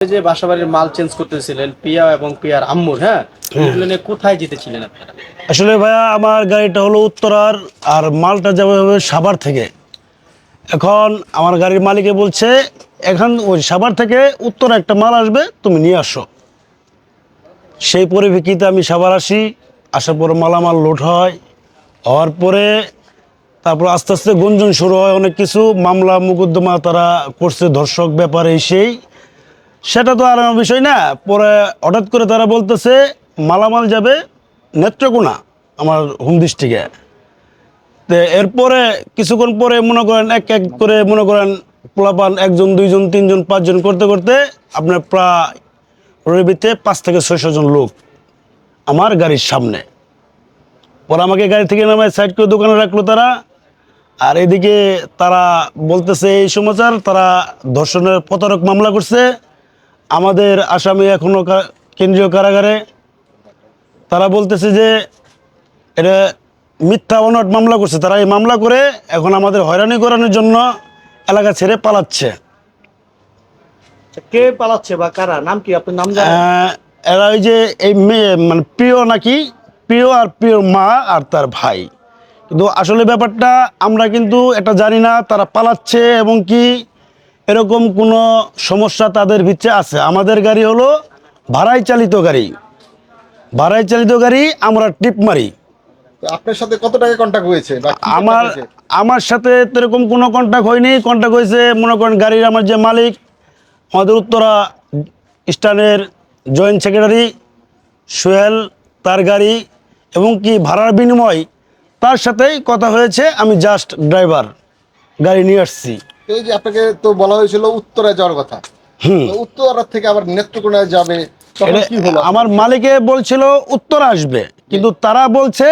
যে বাসাবাড়ির মাল চেঞ্জ করতেছিলেন পিয়া এবং পিয়ার আম্মুর, হ্যাঁ, এগুলো নিয়ে কোথায় যেতেছিলেন আপনারা? আসলে ভাইয়া আমার গাড়িটা হলো উত্তরার, আর মালটা যাবে হবে সাভার থেকে। এখন আমার গাড়ির মালিকে বলছে এখন ওই সাভার থেকে উত্তরা একটা মাল আসবে, তুমি নিয়ে আসো। সেই পরিপ্রেক্ষিতে আমি সাভার আসি, আসার পরে মালামাল লোড হয়, হওয়ার পরে তারপর আস্তে আস্তে গুঞ্জন শুরু হয়, অনেক কিছু মামলা মোকদ্দমা তারা করছে ধর্ষক ব্যাপারে সেই, সেটা তো আর আমার বিষয় না। পরে হঠাৎ করে তারা বলতেছে মালামাল যাবে নেত্রকোনা, আমার হোম ডিস্ট্রিক্টে। তো এরপরে কিছুক্ষণ পরে মনে করেন এক এক করে মনে করেন পোলাপান একজন দুইজন তিনজন পাঁচজন করতে করতে আপনার প্রায় রবিতে 5 থেকে 600 জন লোক আমার গাড়ির সামনে। পরে আমাকে গাড়ি থেকে নামে সাইড করে দোকানে রাখলো তারা। আর এদিকে তারা বলতেছে এই সমাচার, তারা ধর্ষণের প্রতারক মামলা করছে, আমাদের আসামি এখনও কেন্দ্রীয় কারাগারে। তারা বলতেছে যে এটা মিথ্যা অনট মামলা করছে, তারা এই মামলা করে এখন আমাদের হয়রানি করানোর জন্য এলাকা ছেড়ে পালাচ্ছে। কে পালাচ্ছে বা কারা, নাম কি, আপনার নাম জানেন? এরা ওই যে এই মেয়ে মানে প্রিয় নাকি, প্রিয় আর প্রিয়র মা আর তার ভাই। কিন্তু আসলে ব্যাপারটা আমরা কিন্তু এটা জানি না, তারা পালাচ্ছে এবং কি এরকম কোনো সমস্যা তাদের ভিতরে আছে। আমাদের গাড়ি হলো ভাড়ায় চালিত গাড়ি, ভাড়ায় চালিত গাড়ি, আমরা টিপ মারি। তো আপনার সাথে কত টাকা কন্টাক্ট হয়েছে বা কি আমার contact হয়েছে? আমার সাথে এরকম কোনো কন্ট্যাক্ট হয়নি। কন্ট্যাক্ট হয়েছে মনে করেন গাড়ির আমার যে মালিক, আমাদের উত্তরা স্টানের জয়েন্ট সেক্রেটারি সোহেল, তার গাড়ি, এবং কি ভাড়ার বিনিময় তার সাথেই কথা হয়েছে। আমি জাস্ট ড্রাইভার, গাড়ি নিয়ে আসছি। তো এই যে আপনাকে তো বলা হয়েছিল উত্তরায় যাওয়ার কথা, তো উত্তরা থেকে আবার নেত্রকোনায় যাবে, তখন এটা কি হলো? আমার মালিকে বলছিল উত্তরা আসবে, কিন্তু তারা বলছে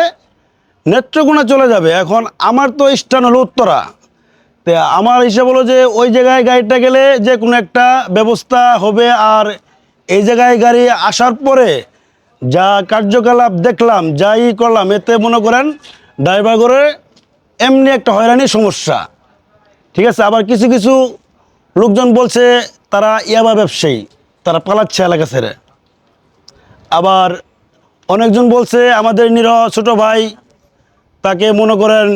নেত্রকোনা চলে যাবে। এখন আমার তো স্টান হলো উত্তরা, তো আমার হিসাব হলো যে ওই জায়গায় গাড়িটা গেলে যে কোনো একটা ব্যবস্থা হবে। আর এই জায়গায় গাড়ি আসার পরে যা কার্যকলাপ দেখলাম, যাই করলাম, এতে মনে করেন ড্রাইভার করে এমনি একটা হয়রানি সমস্যা। ঠিক আছে, আবার কিছু কিছু লোকজন বলছে তারা ইয়াবা ব্যবসায়ী, তারা পালাচ্ছে এলাকা ছেড়ে। আবার অনেকজন বলছে আমাদের নিরহ ছোট ভাই, তাকে মনে করেন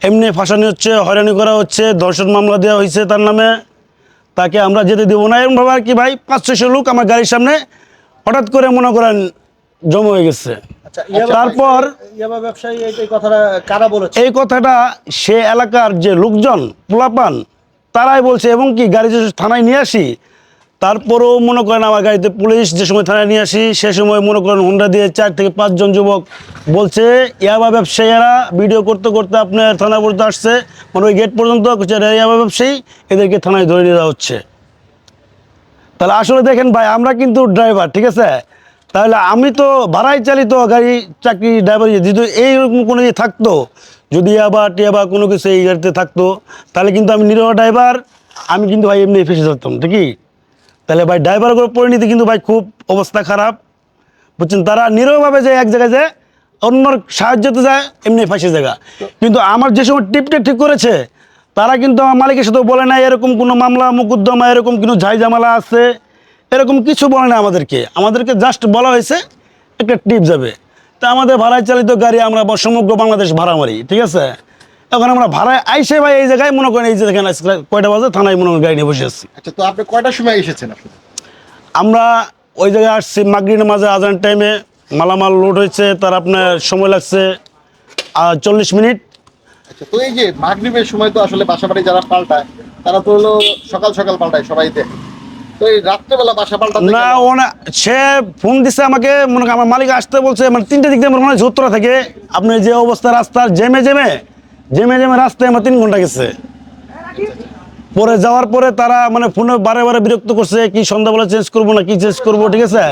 এমনি ফাঁসানি হচ্ছে, হয়রানি করা হচ্ছে, ধর্ষণ মামলা দেওয়া হয়েছে তার নামে, তাকে আমরা যেতে দেবো না, এরকমভাবে আর কি ভাই 500-600 লোক আমার গাড়ির সামনে হঠাৎ করে মনে করেন জমা হয়ে গেছে। আচ্ছা, তারপর ইয়াবা ব্যবসায়ী এই কথাটা কারা বলেছে? এই কথাটা সে এলাকার যে লোকজন পোলাপান তারাই বলছে, এবং কি গাড়ি যে থানায় নিয়ে আসি, তারপরেও মনে করেন আমার গাড়িতে পুলিশ যে সময় থানায় নিয়ে আসি, সে সময় মনে করেন হুন্ডা দিয়ে 4 থেকে 5 জন যুবক বলছে ইয়াবা ব্যবসায়ীরা ভিডিও করতে করতে আপনার থানা পর্যন্ত আসছে, মানে ওই গেট পর্যন্ত ইয়াবা ব্যবসায়ী, এদেরকে থানায় ধরে নিয়ে যাওয়া হচ্ছে। তাহলে আসলে দেখেন ভাই, আমরা কিন্তু ড্রাইভার, ঠিক আছে, তাহলে আমি তো ভাড়ায় চালিত গাড়ি চাকরি ড্রাইভার, যদি এইরকম কোনো ইয়ে থাকতো, যদি ইয়াবা টিয়াবা কোনো কিছু এই গাড়িতে থাকতো, তাহলে কিন্তু আমি নিরহ ড্রাইভার, আমি কিন্তু ভাই এমনি ফেসে যেতাম ঠিকই। তাহলে ভাই ড্রাইভার পরিণতি কিন্তু ভাই খুব অবস্থা খারাপ, বুঝছেন। তারা নিরহভাবে যায় এক জায়গায় যায়, অন্যর সাহায্যতে যায়, এমনি ফাঁসে জায়গা। কিন্তু আমার যে সময় টিপটা ঠিক করেছে, তারা কিন্তু আমার মালিকের সাথে বলে না এরকম কোনো মামলা মোকদ্দমা এরকম কোনো ঝাইঝামেলা আছে, এরকম কিছু বলে না আমাদেরকে জাস্ট বলা হয়েছে একটা টিপ যাবে। তা আমাদের ভাড়ায় চালিত গাড়ি আমরা সমগ্র বাংলাদেশ ভাড়া মারি, ঠিক আছে। এখন আমরা ভাড়ায় আইসে ভাই এই জায়গায় মনে করেন, এই যে দেখেন কয়টা বাজে, থানায় মনে করেন গাড়ি নিয়ে বসে আছি। আচ্ছা, তো আপনি কয়টার সময় এসেছেন আসলে? আমরা ওই জায়গায় আসছি মাগরিবের নামাজে আজান টাইমে, মালামাল লোড হয়েছে, তার আপনার সময় লাগছে 40 মিনিট। আচ্ছা, তো এই যে মাগরিবের সময় তো আসলে বাসাবাড়ি যারা পাল্টায় তারা তো হলো সকাল সকাল পাল্টায় সবাই দেখে, তো এই রাত্রেবেলা বাসা পাল্টাতে না, কেন? সে ফোন দিছে আমাকে, মনে করেন আমার মালিক আসতে বলছে, মানে 3টে দিক দিয়ে মনে হয় ঝোত্তরা থেকে আপনি যে অবস্থা রাস্তার জেমে রাস্তায় আমার 3 ঘন্টা গেছে। পরে যাওয়ার পরে তারা মানে ফোনে বারে বারে বিরক্ত করছে, কি সন্ধ্যাবেলা চেঞ্জ করবো না কি চেঞ্জ করবো, ঠিক আছে।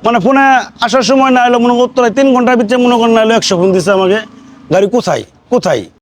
মানে ফোনে আসার সময় না এলো মনে করেন উত্তরায় 3 ঘন্টার ভিতরে মনে করেন না এলো 100 ফোন দিচ্ছে আমাকে, গাড়ি কোথায় কোথায়।